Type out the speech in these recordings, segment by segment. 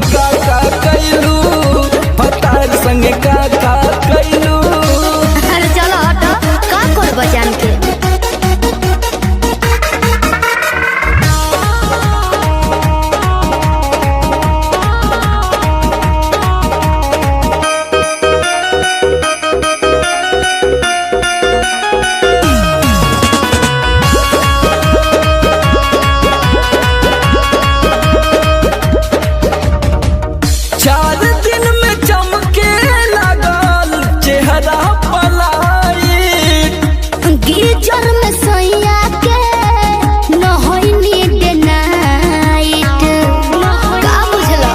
का कैलू, भतार संगे का कैलू। अरे चलो हटो, का करब जान के। चार दिन में चमके लगल चेहरा पलायिट, गीजर में सोया के नहैनी डे नाइट। का बुझलो?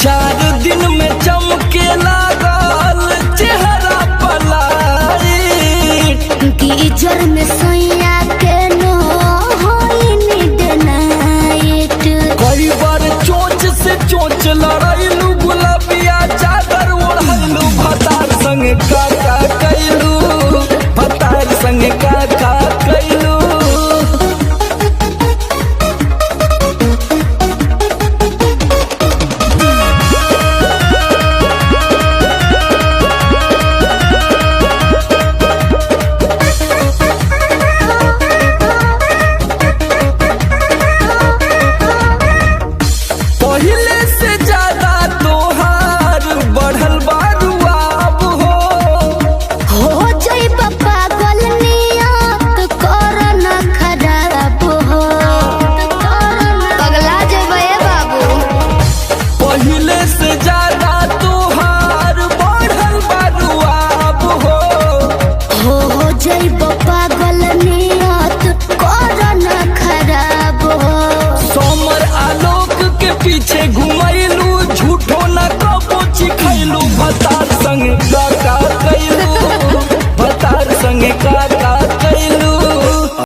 चार दिन में चमके लगल चेहरा पलायिट, गीजर में सोया के नहैनी डे नाइट। कई बार चोंच से चोंच लड़ाइलू, गुलाबिया चादर ओढ़लू, भतार संगे का कैलू, भतार संगे का कैलू। पहिले से ज्यादा तोहार बढ़ल बारुआब हो जाइब पागल नियत कर न खराब हो। पगला जेबे बाबू। पहिले से ज्यादा तोहार बढ़ल बारुआब हो जाइब पागल नियत कर न खराब हो। सोमर आलोक के पीछे घुमैलू, झूठो न कबो चिखैलू, भतार संगे का